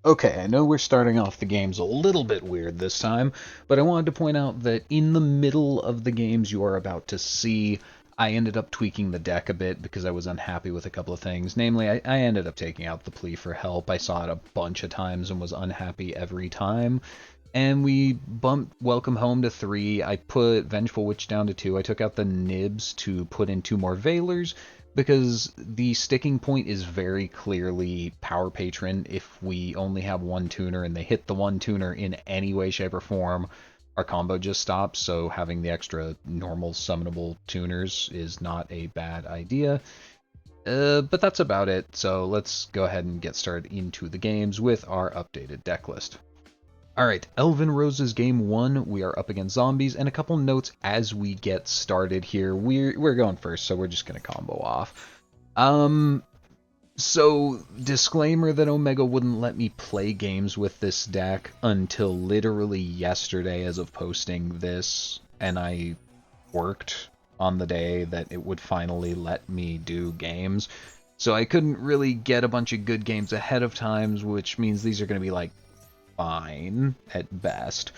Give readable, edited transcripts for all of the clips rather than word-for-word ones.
Okay, I know we're starting off the games a little bit weird this time, but I wanted to point out that in the middle of the games you are about to see, I ended up tweaking the deck a bit because I was unhappy with a couple of things. Namely, I ended up taking out the plea for help. I saw it a bunch of times and was unhappy every time. And we bumped Welcome Home to 3. I put Vengeful Witch down to 2. I took out the nibs to put in 2 more Veilers, because the sticking point is very clearly Power Patron. If we only have one tuner and they hit the one tuner in any way, shape, or form, our combo just stops, so having the extra normal summonable tuners is not a bad idea. But that's about it, so let's go ahead and get started into the games with our updated deck list. Alright, Elven Roses game 1, we are up against zombies, and a couple notes as we get started here. We're going first, so we're just gonna combo off. Um, so, disclaimer that Omega wouldn't let me play games with this deck until literally yesterday as of posting this, and I worked on the day that it would finally let me do games. So I couldn't really get a bunch of good games ahead of time, which means these are going to be like fine at best.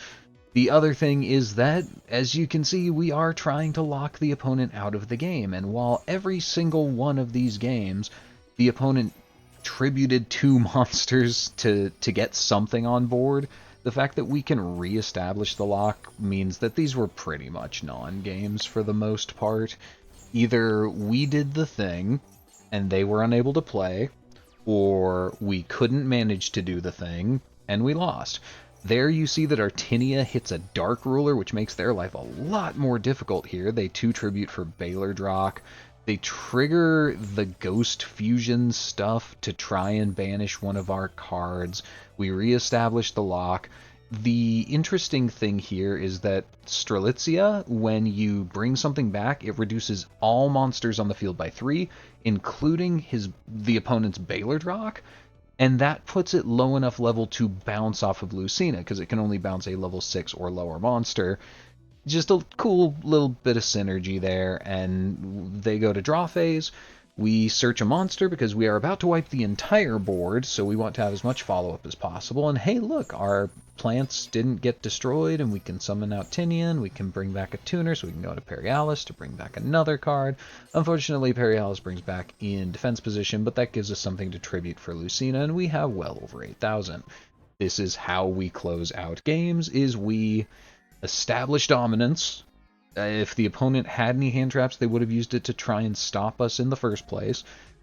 The other thing is that, as you can see, we are trying to lock the opponent out of the game, and while every single one of these games, the opponent tributed 2 monsters to get something on board, the fact that we can reestablish the lock means that these were pretty much non-games for the most part. Either we did the thing, and they were unable to play, or we couldn't manage to do the thing, and we lost. There you see that Artinia hits a Dark Ruler, which makes their life a lot more difficult here. They 2 tribute for Baylor Drock. They trigger the Ghost Fusion stuff to try and banish one of our cards. We reestablish the lock. The interesting thing here is that Strelitzia, when you bring something back, it reduces all monsters on the field by 3, including the opponent's Baylor Drock, and that puts it low enough level to bounce off of Lucina, because it can only bounce a level 6 or lower monster. Just a cool little bit of synergy there, and they go to draw phase. We search a monster because we are about to wipe the entire board, so we want to have as much follow-up as possible. And hey, look, our plants didn't get destroyed, and we can summon out Tinian, we can bring back a tuner, so we can go to Perialis to bring back another card. Unfortunately, Perialis brings back in defense position, but that gives us something to tribute for Lucina, and we have well over 8,000. This is how we close out games, is we establish dominance. If the opponent had any hand traps, they would have used it to try and stop us in the first place.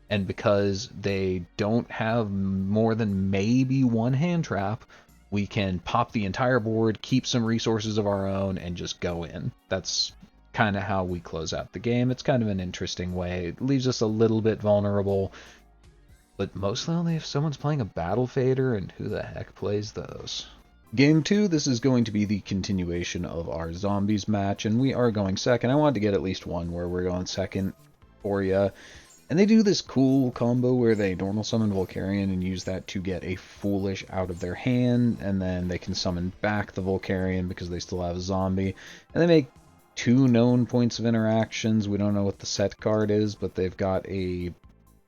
And because they don't have more than maybe one hand trap, we can pop the entire board, keep some resources of our own, and just go in. That's kind of how we close out the game. It's kind of an interesting way. It leaves us a little bit vulnerable, but mostly only if someone's playing a Battle Fader, and who the heck plays those? Game 2, this is going to be the continuation of our zombies match, and we are going second. I wanted to get at least one where we're going second for you. And they do this cool combo where they normal summon Volcarion and use that to get a Foolish out of their hand, and then they can summon back the Volcarion because they still have a zombie. And they make 2 known points of interactions. We don't know what the set card is, but they've got a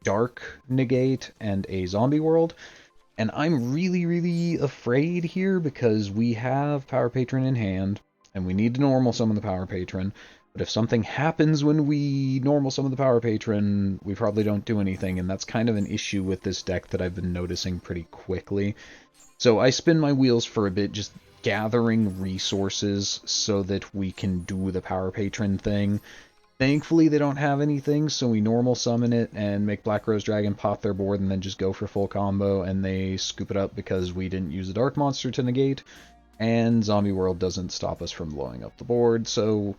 Dark Negate and a Zombie World. And I'm really, really afraid here because we have Power Patron in hand, and we need to normal summon the Power Patron. But if something happens when we normal summon the Power Patron, we probably don't do anything, and that's kind of an issue with this deck that I've been noticing pretty quickly. So I spin my wheels for a bit, just gathering resources so that we can do the Power Patron thing. Thankfully, they don't have anything, so we normal summon it and make Black Rose Dragon pop their board and then just go for full combo, and they scoop it up because we didn't use a Dark Monster to negate, and Zombie World doesn't stop us from blowing up the board, so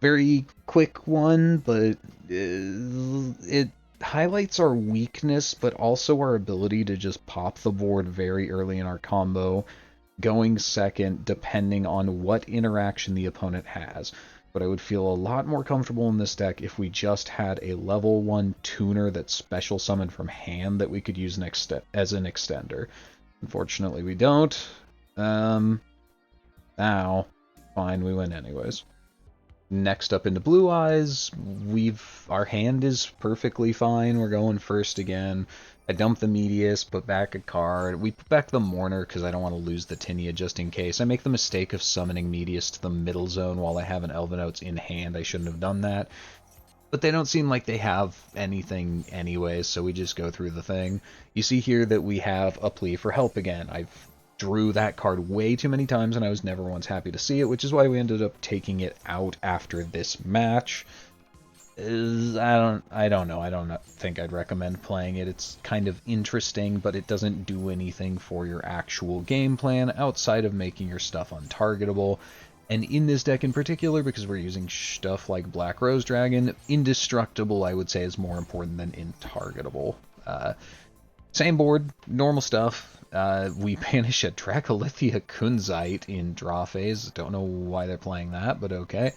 very quick one, but it highlights our weakness, but also our ability to just pop the board very early in our combo, going second depending on what interaction the opponent has. But I would feel a lot more comfortable in this deck if we just had a level 1 tuner that's special summoned from hand that we could use as an extender. Unfortunately, we don't. Now, fine, we win anyways. Next up into Blue Eyes, our hand is perfectly fine. We're going first again. I dump the Medius, put back a card. We put back the Mourner because I don't want to lose the Tinia just in case. I make the mistake of summoning Medius to the middle zone while I have an Elfnotes in hand. I shouldn't have done that. But they don't seem like they have anything anyways, so we just go through the thing. You see here that we have a plea for help again. I've drew that card way too many times, and I was never once happy to see it, which is why we ended up taking it out after this match. I don't know. I don't think I'd recommend playing it. It's kind of interesting, but it doesn't do anything for your actual game plan outside of making your stuff untargetable. And in this deck in particular, because we're using stuff like Black Rose Dragon, indestructible, I would say, is more important than intargetable. Same board, normal stuff. We banish a Dracolithia Kunzite in draw phase. Don't know why they're playing that, but okay.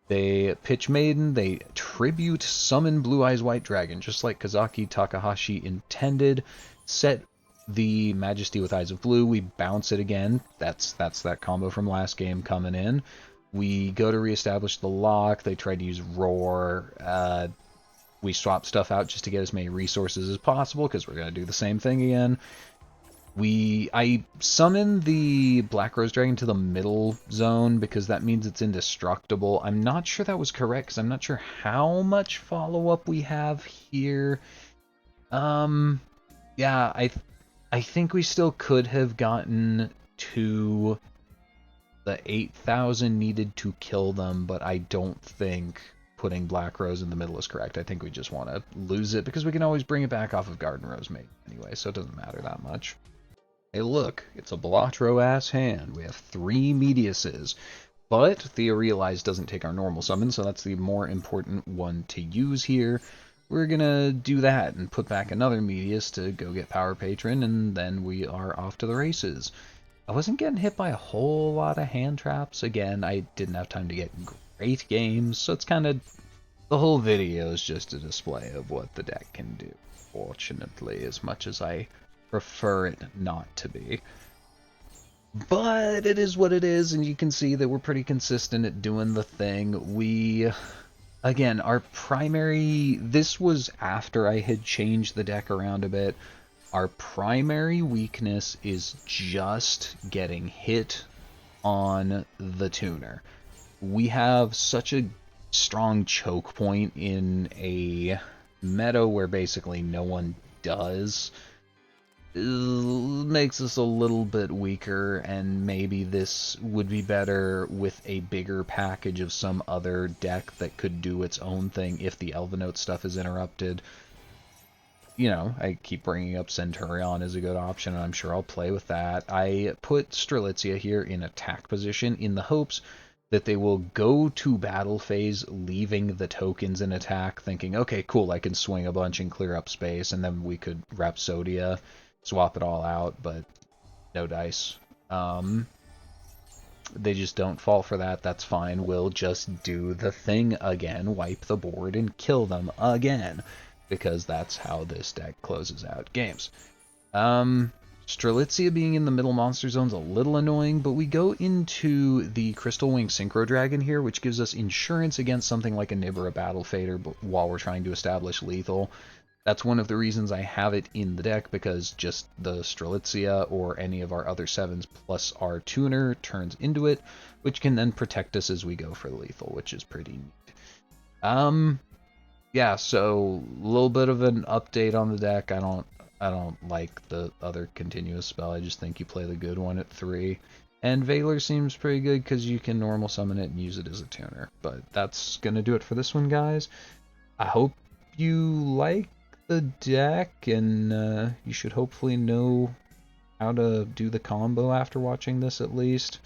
They pitch Maiden, they tribute summon Blue Eyes White Dragon, just like Kazaki Takahashi intended. Set the Majesty with Eyes of Blue, we bounce it again. That's that combo from last game coming in. We go to reestablish the lock, they try to use Roar. We swap stuff out just to get as many resources as possible, because we're going to do the same thing again. I summon the Black Rose Dragon to the middle zone because that means it's indestructible. I'm not sure that was correct because I'm not sure how much follow-up we have here. Yeah, I think we still could have gotten to the 8,000 needed to kill them, but I don't think putting Black Rose in the middle is correct. I think we just want to lose it because we can always bring it back off of Garden Rose Mate anyway, so it doesn't matter that much. Hey look, it's a Balatro-ass hand. We have 3 Mediuses, but Thea Realize doesn't take our normal summon, so that's the more important one to use here. We're gonna do that and put back another Medius to go get Power Patron, and then we are off to the races. I wasn't getting hit by a whole lot of hand traps. Again, I didn't have time to get great games, so it's kind of... the whole video is just a display of what the deck can do, fortunately, as much as I prefer it not to be. But it is what it is, and you can see that we're pretty consistent at doing the thing. Again, our primary... this was after I had changed the deck around a bit. Our primary weakness is just getting hit on the tuner. We have such a strong choke point in a meta where basically no one does. Makes us a little bit weaker, and maybe this would be better with a bigger package of some other deck that could do its own thing if the Elfnotes stuff is interrupted. You know, I keep bringing up Centurion as a good option, and I'm sure I'll play with that. I put Strelitzia here in attack position in the hopes that they will go to battle phase, leaving the tokens in attack, thinking, okay, cool, I can swing a bunch and clear up space, and then we could Rhapsodia, swap it all out, but no dice. They just don't fall for that. That's fine. We'll just do the thing again, wipe the board, and kill them again, because that's how this deck closes out games. Strelitzia being in the middle monster zone is a little annoying, but we go into the Crystal Wing Synchro Dragon here, which gives us insurance against something like a Nib or a Battle Fader while we're trying to establish lethal. That's one of the reasons I have it in the deck, because just the Strelitzia or any of our other 7s plus our tuner turns into it, which can then protect us as we go for lethal, which is pretty neat. Yeah, so a little bit of an update on the deck. I don't like the other continuous spell. I just think you play the good one at 3. And Valor seems pretty good because you can normal summon it and use it as a tuner. But that's going to do it for this one, guys. I hope you like the deck, and you should hopefully know how to do the combo after watching this at least.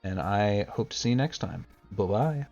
And I hope to see you next time. Bye-bye.